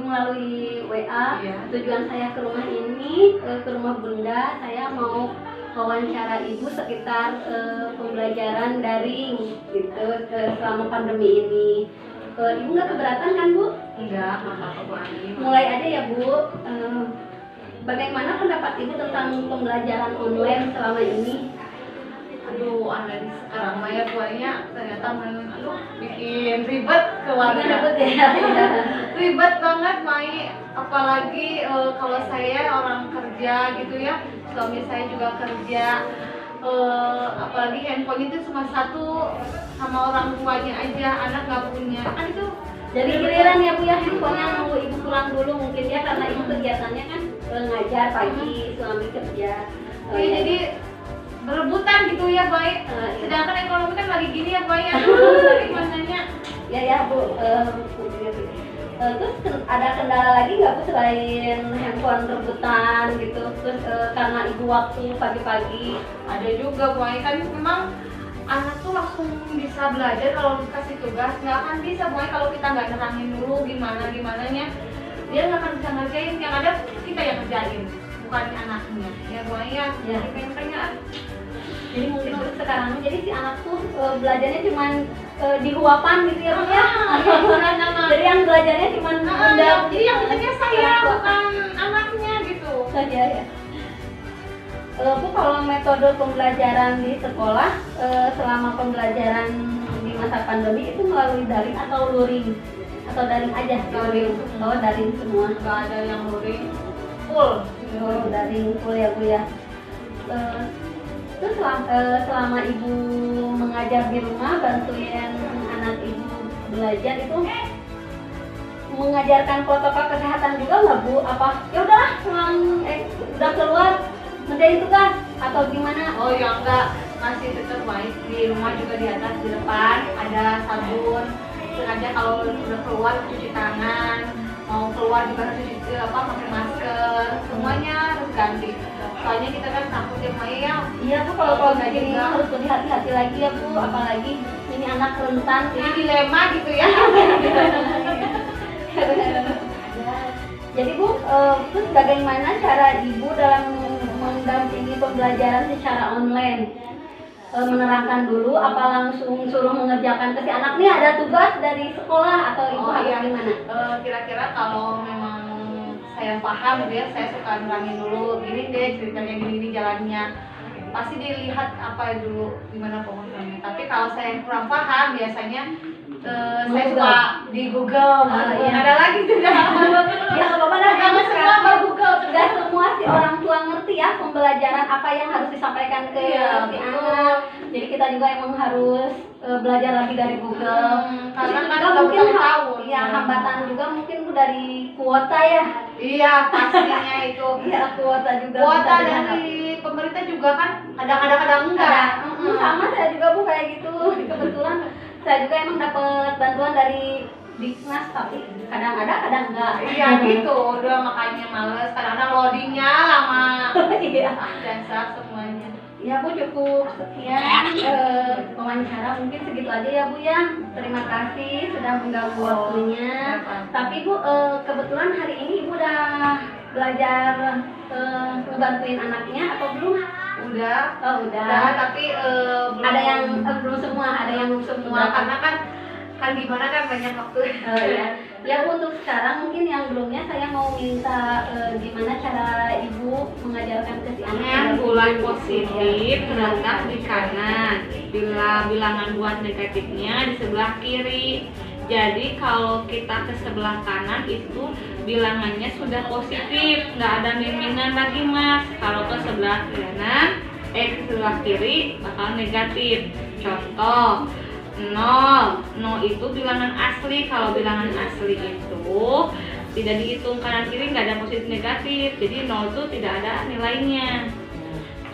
melalui WA. Iya. Tujuan saya ke rumah ini, ke rumah Bunda, saya mau wawancara ibu sekitar pembelajaran daring gitu selama pandemi ini. Ibu nggak keberatan kan Bu? Enggak, apa-apa Bu Ani. Mulai aja ya Bu. Bagaimana pendapat ibu tentang pembelajaran online selama ini? Aduh, online sekarang mah ya Bu Ani ya, ternyata bikin ribet keluarga. Ribet ya. Ribet banget Mai, apalagi kalau saya orang kerja gitu ya, suami saya juga kerja, apalagi handphone itu cuma satu sama orang tuanya aja, anak nggak punya, kan itu. Jadi giliran ya Bu ya, handphonenya nunggu ibu pulang dulu mungkin ya, karena ibu kegiatannya kan ngajar pagi, suami kerja. Iya, jadi berebutan gitu ya baik. Sedangkan ekonomi kan lagi gini ya baik. Aduh, gimananya? Ya Bu. Terus ada kendala lagi nggak Bu selain handphone rebutan gitu? Terus karena ibu waktu pagi-pagi. Ada juga baik, kan memang anak tuh langsung bisa belajar kalau dikasih tugas. Nggak akan bisa baik kalau kita nggak nerangin dulu gimananya. Dia nggak akan bisa ngerjain. Yang ada kita yang ngerjain, bukan anaknya. Ya baik ya. Ya. Jadi mungkin untuk sekarang jadi si anak tuh belajarnya cuman di huapan gitu ya Bu ya. Jadi yang belajarnya cuman jadi yang belajarnya saya bukan anaknya gitu saja ya. Bu, kalau metode pembelajaran di sekolah selama pembelajaran di masa pandemi itu melalui daring atau luring? Atau daring aja? Daring. Oh, daring semua. nggak ada yang luring, full. Oh, daring full ya Bu ya. Terus selama ibu mengajar di rumah, bantuin anak ibu belajar itu mengajarkan protokol kesehatan juga nggak Bu? Apa ya udahlah udah keluar ngerjain tugas atau gimana? Oh ya enggak, masih tetap baik. Di rumah juga di atas di depan ada sabun. Sengaja kalau udah keluar cuci tangan, mau keluar juga harus cuci pakai masker, semuanya harus ganti. Soalnya kita kan takut ya Maya ya. Iya Bu, kalau begini harus lebih hati-hati lagi ya Bu, apalagi ini anak rentan. Ini dilema gitu ya. Jadi Bu, terus bagaimana cara ibu dalam mendampingi pembelajaran secara online? Menerangkan dulu apa langsung suruh mengerjakan ke si anak nih ada tugas dari sekolah atau ibu harus gimana? Kira-kira kalau memang saya paham gitu ya, saya suka nerangin dulu gini deh ceritanya, gini jalannya, pasti dilihat apa dulu gimana pemahamannya. Tapi kalau saya kurang paham biasanya saya suka di Google. Iya. Ada lagi juga. Ya nggak apa-apa dah, Sama semua sekarang mau Google. sudah semua si orang tua ngerti ya pembelajaran apa yang harus disampaikan ke si anak. Jadi kita juga emang harus belajar lagi dari Google. Karena kan juga udah mungkin bertahun-tahun. ya hambatan juga mungkin Bu, dari kuota ya. Iya pastinya itu. Iya kuota juga. Kuota bisa dianggap. dari pemerintah juga kan kadang-kadang enggak. Sama saya juga Bu kayak gitu. Kebetulan saya juga emang dapat bantuan dari Diknas, tapi kadang ada kadang enggak. Iya gitu, udah makanya males. Kadang-kadang loadingnya lama. Iya. Dasar semuanya. Ya Bu, cukup sekian wawancara, mungkin segitu aja ya Bu ya. Terima kasih sudah mengganggu waktunya. Tapi Bu, kebetulan hari ini Ibu udah belajar ngebantuin anaknya atau belum? Udah. Oh udah. Tapi belum. Ada yang belum semua, ada yang semua karena kan gimana kan banyak waktu. Ya. Ya Bu, untuk sekarang mungkin yang belumnya saya mau minta gimana cara Ibu mengajarkan ke si anak. Bulan positif terletak di kanan, bila bilangan buat negatifnya di sebelah kiri. Jadi kalau kita ke sebelah kanan itu bilangannya sudah positif, nggak ada miminan lagi Mas. Kalau ke sebelah kanan, ke sebelah kiri bakal negatif. Contoh 0 itu bilangan asli. Kalau bilangan asli itu tidak dihitung kanan kiri, nggak ada positif negatif, jadi 0 itu tidak ada nilainya.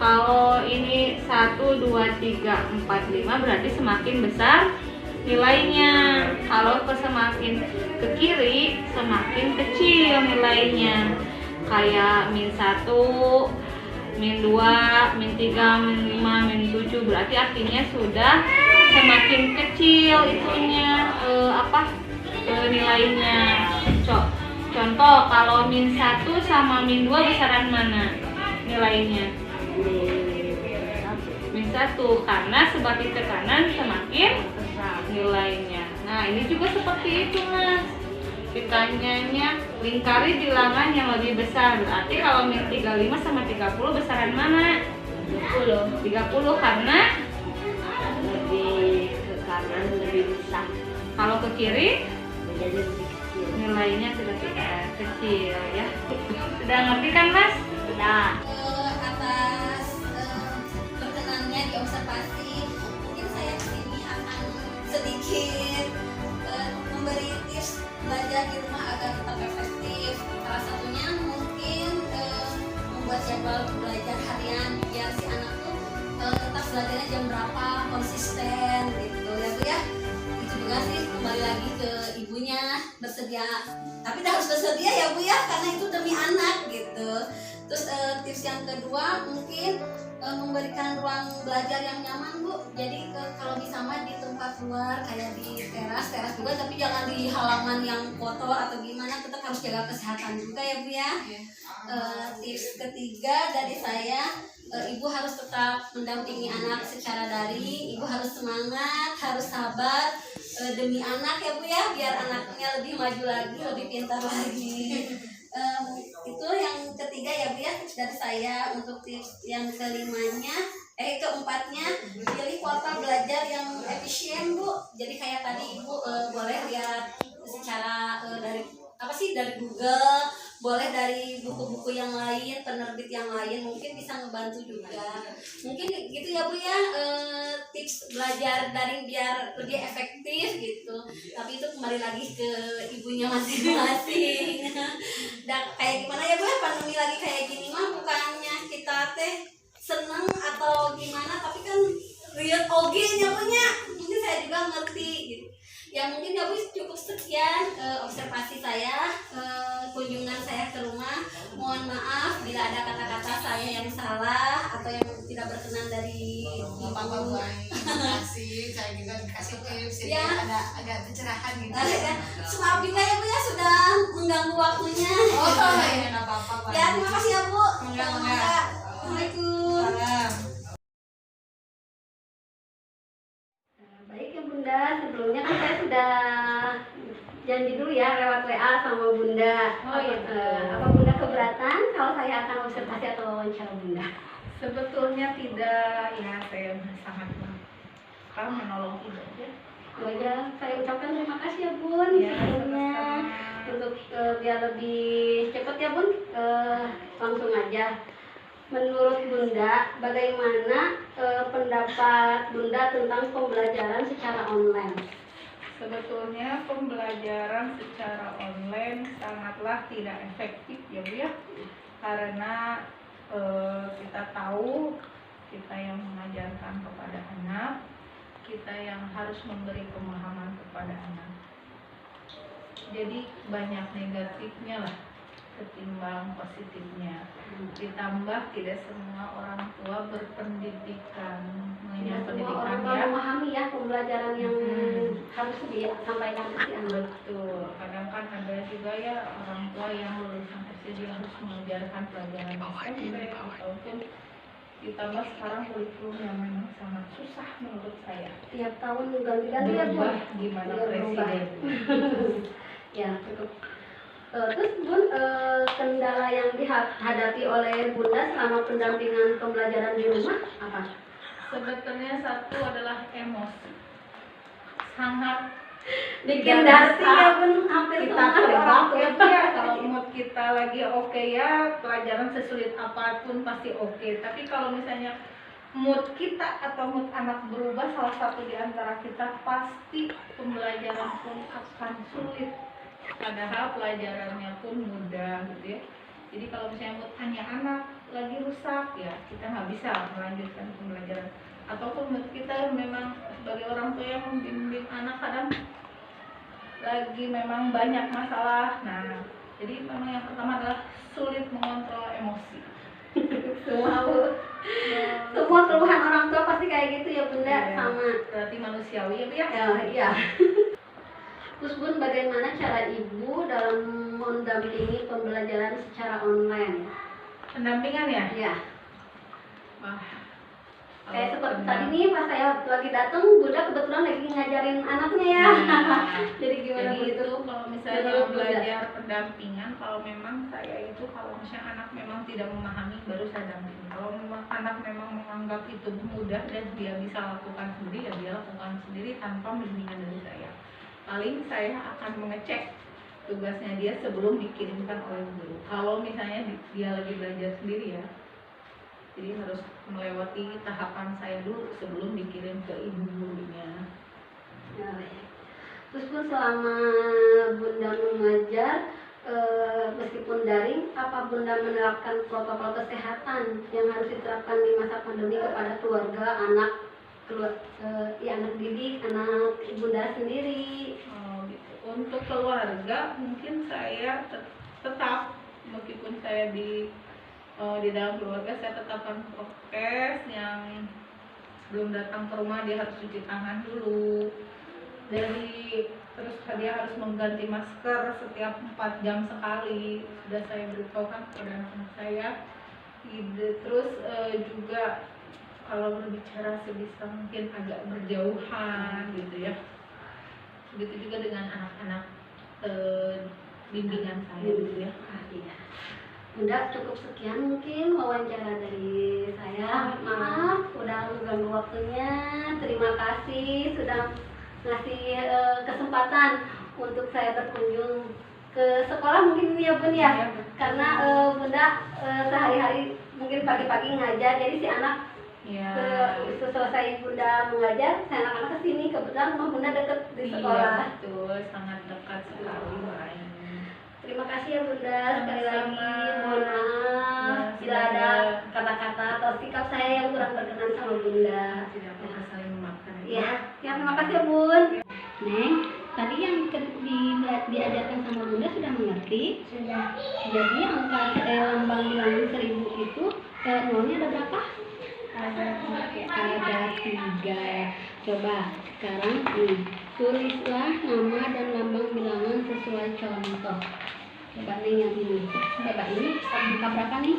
Kalau ini 1, 2, 3, 4, 5 berarti semakin besar nilainya. Kalau semakin ke kiri semakin kecil nilainya. Kayak -1, -2, -3, -5, -7 berarti artinya sudah semakin kecil itunya nilainya. Contoh, kalau min 1 sama min 2 besaran mana nilainya? Min 1, karena semakin ke kanan semakin besar nilainya. Nah, ini juga seperti itu, Mas. Ditanyanya lingkari bilangan yang lebih besar. Berarti kalau min 35 sama 30 besaran mana? 30 karena lebih ke kanan lebih besar. kalau ke kiri Menjadi lebih kecil. nilainya sudah kecil ya. Sudah ngerti kan, Mas? Sudah. Atas perkenannya di observasi, mungkin saya sini akan sedikit memberi tips belajar di rumah agar tetap efektif. Salah satunya mungkin membuat jadwal belajar harian biar si anak tuh tetap belajarnya jam berapa, konsisten gitu ya Bu ya. Itu juga sih kembali lagi ke ibunya bersedia, tapi harus bersedia ya Bu ya, karena itu demi anak gitu. Terus tips yang kedua mungkin memberikan ruang belajar yang nyaman Bu. Jadi kalau bisa mah di tempat luar kayak di teras juga, tapi jangan di halaman yang kotor atau gimana. Tetap harus jaga kesehatan juga ya Bu ya. Tips ketiga dari saya, ibu harus tetap mendampingi anak secara daring. Ibu harus semangat, harus sabar demi anak ya Bu ya, biar anaknya lebih maju lagi, lebih pintar lagi. Itu yang ketiga ya Bu ya, tips dari saya. Untuk tips yang keempatnya, pilih kuota belajar yang efisien Bu. Jadi kayak tadi Ibu boleh lihat secara dari Google, boleh dari buku-buku yang lain, penerbit yang lain, mungkin bisa ngebantu juga. Mungkin gitu ya Bu ya, tips belajar daring biar lebih efektif gitu. Tapi itu kembali lagi ke ibunya masing-masing. Dan kayak gimana ya Bu ya, pandemi lagi kayak gini mah bukannya kita teh seneng atau gimana, tapi kan lihat oge nya punya. Ini saya juga ngerti gitu. Ya mungkin ya Bu cukup sekian observasi saya, kunjungan saya ke rumah. Mohon maaf bila ada kata-kata saya yang salah atau yang tidak berkenan dari Bapak Bu. Terima kasih, saya juga dikasih tips, jadi Ya. ada agak pencerahan gitu. Maaf juga ya Bu ya sudah mengganggu waktunya. Oh iya, nggak apa-apa Pak. Ya terima kasih ya Bu. Enggak. Assalamualaikum. Salam. Baik ya Bunda, sebelumnya kan saya sudah janji dulu ya lewat WA sama Bunda. Oh, iya. Apa Bunda keberatan kalau saya akan observasi atau wawancara Bunda? Sebetulnya tidak, ya saya sangat menolong ibu ya. Itu aja saya ucapkan terima kasih ya Bun Ya, sebelumnya. sama-sama. Untuk biar lebih cepat ya Bun, langsung aja. Menurut Bunda, bagaimana pendapat Bunda tentang pembelajaran secara online? Sebetulnya pembelajaran secara online sangatlah tidak efektif ya Bu ya, karena kita tahu kita yang mengajarkan kepada anak, kita yang harus memberi pemahaman kepada anak. Jadi banyak negatifnya lah ketimbang positifnya. Ditambah tidak semua orang tua berpendidikan, Ya, semua orang pendidikan tua ya. memahami ya pembelajaran yang harus disampaikan ke si anak. Betul, kadang kan ada juga ya orang tua yang lulusan SD dia harus mengajarkan pelajaran SMP ataupun ditambah sekarang kurikulum yang memang sangat susah menurut saya. Tiap tahun ganti-ganti ya Bun. Berubah gimana Iya, berubah. presiden. Ya cukup. Terus Bun, kendala yang dihadapi oleh Bunda selama pendampingan pembelajaran di rumah apa? Sebetulnya satu adalah emosi. Sangat Bikin Tidak dasi bisa ya Bun, hampir kita semua tebak orang ya tua. Bu ya, kalau mood kita lagi oke ya pelajaran sesulit apapun pasti oke. Tapi kalau misalnya mood kita atau mood anak berubah, salah satu di antara kita pasti pembelajaran pun akan sulit, padahal pelajarannya pun mudah gitu ya. Jadi kalau misalnya mood hanya anak lagi rusak ya kita nggak bisa melanjutkan pembelajaran, ataupun mood kita memang sebagai orang tua yang membimbing anak kadang lagi memang banyak masalah. Nah, jadi memang yang pertama adalah sulit mengontrol emosi. Semua Bu. Semua keluhan orang tua pasti kayak gitu ya Bunda, Iya. sama. Berarti manusiawi ya Bu ya? Ya, iya. Terus Bun, bagaimana cara Ibu dalam mendampingi pembelajaran secara online? Pendampingan ya? Ya, Wah, kayak kalau seperti tadi nih pas saya lagi datang, Bunda kebetulan lagi ngajarin anaknya ya. Jadi gimana Jadi Bu itu kalau misalnya Menurut Bunda? belajar pendampingan, kalau memang saya itu kalau misalnya anak memang tidak memahami baru saya dampingi. Kalau memang anak memang menganggap itu mudah dan dia bisa lakukan sendiri, ya dia lakukan sendiri tanpa bimbingan dari saya. Paling saya akan mengecek tugasnya dia sebelum dikirimkan oleh guru. Kalau misalnya dia lagi belajar sendiri ya, jadi harus melewati tahapan saya dulu sebelum dikirim ke ibu gurunya. Ya, baik. Terus Bun, selama Bunda mengajar meskipun daring, apa Bunda menerapkan protokol kesehatan yang harus diterapkan di masa pandemi kepada keluarga, anak, anak didik, anak Bunda sendiri? Oh, gitu. Untuk keluarga mungkin saya tetap meskipun saya di dalam keluarga saya tetapkan prokes yang sebelum datang ke rumah dia harus cuci tangan dulu. Terus dia harus mengganti masker setiap 4 jam sekali. Sudah saya beritahukan kepada anak-anak saya. Terus juga kalau berbicara sebisa mungkin agak berjauhan gitu ya. Begitu juga dengan anak-anak bimbingan saya gitu ya. Iya. Bunda, cukup sekian mungkin wawancara dari saya. Maaf udah mengganggu waktunya. Terima kasih sudah ngasih kesempatan untuk saya berkunjung ke sekolah mungkin ya Bun ya. Karena Bunda sehari-hari mungkin pagi-pagi ngajar, jadi si anak Ya. Selesai Bunda mengajar, saya anak-anak kesini, kebetulan rumah Bunda deket di sekolah. Iya, betul, sangat dekat sekali Mbak. Terima kasih ya Bunda, sekali lagi Sama-sama. mohon maaf Ya, bila ada kata-kata atau sikap saya yang kurang berkenan sama Bunda. Tidak apa-apa, saling memaafkan. Ya, terima kasih ya Bun. Neng, tadi yang diajarkan sama Bunda sudah mengerti? Sudah. Jadi angka lambang bilangan 1000 itu nolnya ada berapa? Ada 3. Coba sekarang tulislah nama dan lambang bilangan sesuai contoh. Coba Neng yang ini. Coba ini angka berapa nih?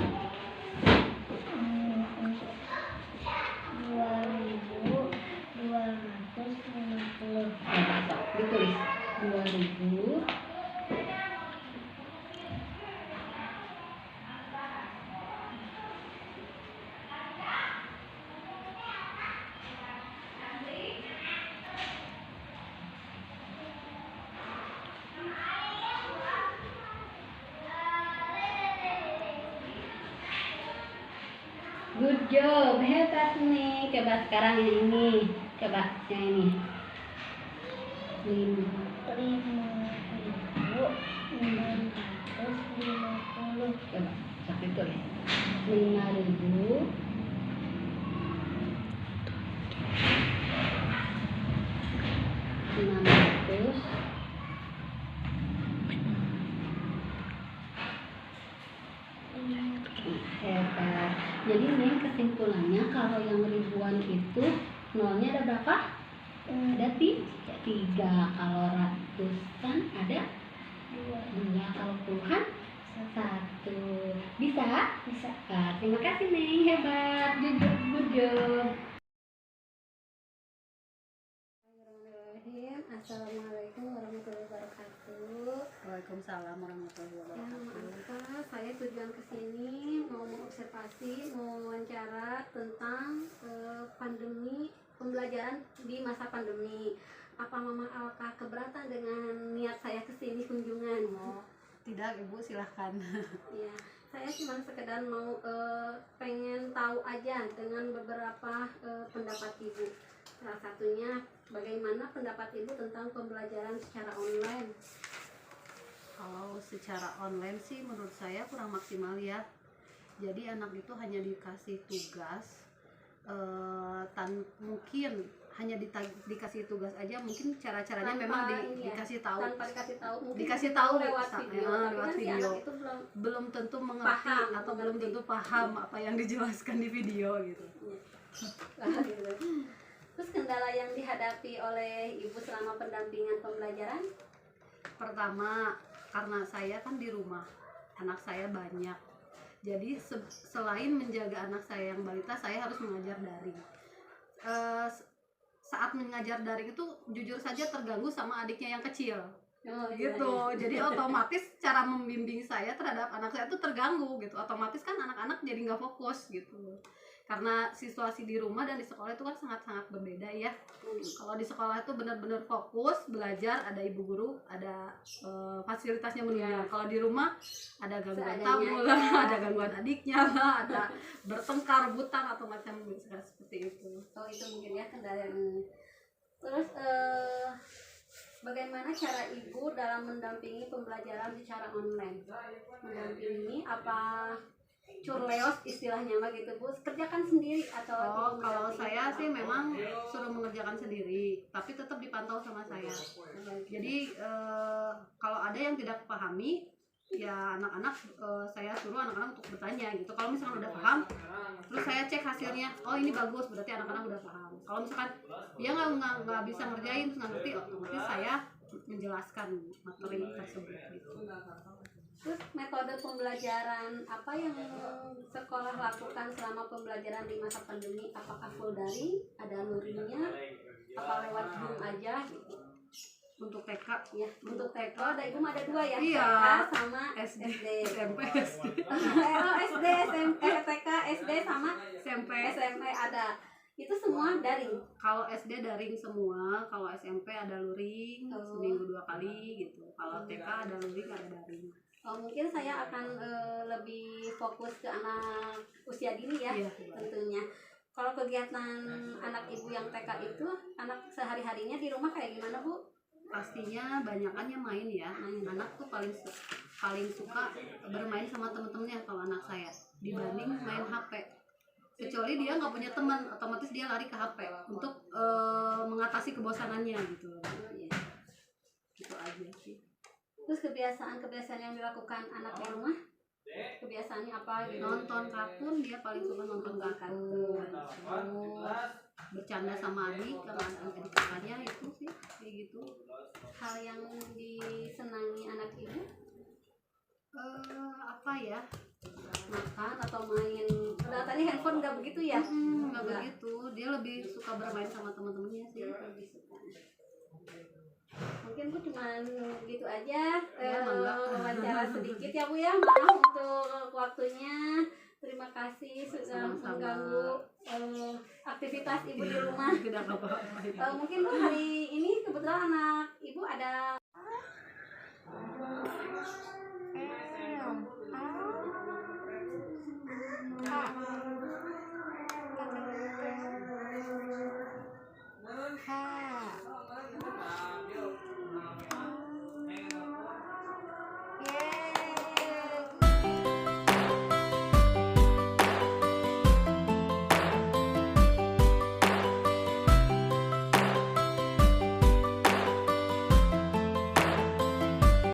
2250. Coba sok ditulis 2000. Good job, hebat nih. Coba sekarang yang ini. Coba yang ini. 5.950. Coba sampai tulis. 5.000. Hebat. Jadi Neng kesimpulannya kalau yang ribuan itu nolnya ada berapa? Ada 3. Kalau ratusan ada 2. Kalau puluhan 1. Bisa? Bisa. Terima kasih Neng, hebat. Jujur, jujur. Assalamualaikum warahmatullahi wabarakatuh. Waalaikumsalam warahmatullahi wabarakatuh. Saya tujuan kesini mau mengobservasi, mau wawancara tentang pandemi, pembelajaran di masa pandemi. Apa Mama Alka keberatan dengan niat saya kesini kunjungan? Tidak Ibu, silahkan. Ya, saya cuma sekedar mau pengen tahu aja dengan beberapa pendapat Ibu. Salah satunya bagaimana pendapat Ibu tentang pembelajaran secara online? Kalau secara online sih menurut saya kurang maksimal ya. Jadi anak itu hanya dikasih tugas, mungkin hanya dikasih tugas aja, mungkin cara-caranya memang dikasih tahu. Tanpa dikasih tahu, mungkin dikasih tau lewat video, lewat tapi video. anak itu belum tentu mengerti paham, atau belum tentu paham apa yang dijelaskan di video gitu. Terus kendala yang dihadapi oleh Ibu selama pendampingan pembelajaran? Pertama, karena saya kan di rumah, anak saya banyak. Jadi selain menjaga anak saya yang balita, saya harus mengajar daring. Saat mengajar daring itu jujur saja terganggu sama adiknya yang kecil. Gitu. Jadi otomatis cara membimbing saya terhadap anak saya itu terganggu gitu. Otomatis kan anak-anak jadi nggak fokus gitu. Karena situasi di rumah dan di sekolah itu kan sangat-sangat berbeda ya. Kalau di sekolah itu benar-benar fokus belajar, ada ibu guru, ada fasilitasnya menunjang. Kalau di rumah ada gangguan tamu lah, ada gangguan adiknya lah, ada bertengkar, rebutan atau macam seperti itu. Oh, itu mungkin ya kendala. Terus bagaimana cara ibu dalam mendampingi pembelajaran secara online? Mendampingi apa curleos istilahnya mah gitu Bu? Kerjakan sendiri atau kalau saya sih memang suruh mengerjakan sendiri, tapi tetap dipantau sama saya. Jadi kalau ada yang tidak pahami, ya anak-anak saya suruh anak-anak untuk bertanya gitu. Kalau misalkan udah paham, terus saya cek hasilnya, oh ini bagus, berarti anak-anak udah paham. Kalau misalkan dia nggak bisa ngerjain, terus nggak ngerti, otomatis saya menjelaskan materi tersebut gitu. Terus metode pembelajaran apa yang sekolah lakukan selama pembelajaran di masa pandemi? Apakah full daring, ada luringnya, apa lewat Zoom aja gitu? Untuk TK Ya, untuk TK ada ibu ada dua ya, iya. TK sama SD. SMP, SD, SMP, TK, SD sama SMP ada. Itu semua daring. Kalau SD daring semua, kalau SMP ada luring, seminggu 2 kali gitu. Kalau TK ada luring, ada daring. Oh, mungkin saya akan lebih fokus ke anak usia dini ya, iya. Tentunya. Kalau kegiatan anak ibu yang TK itu, anak sehari-harinya di rumah kayak gimana Bu? Pastinya banyakannya main ya. Anak tuh paling suka bermain sama temen-temennya kalau anak saya dibanding main HP. Kecuali dia nggak punya teman, otomatis dia lari ke HP untuk mengatasi kebosanannya gitu. Gitu aja sih. Terus kebiasaan yang dilakukan anak di rumah, kebiasaannya apa gitu? Nonton kartun, dia paling suka nonton kartun. Bercanda sama adik kakaknya itu sih kayak gitu. Hal yang disenangi anak ibu apa ya, makan atau main? Udah tadi handphone nggak begitu ya? Nggak begitu, dia lebih suka bermain sama teman-temannya sih. Lebih suka. Mungkin Bu cuman gitu aja, wawancara sedikit ya Bu ya. Maaf untuk waktunya. Terima kasih sudah mengganggu aktivitas ibu di rumah. Tidak apa-apa. Mungkin Bu hari ini kebetulan anak ibu ada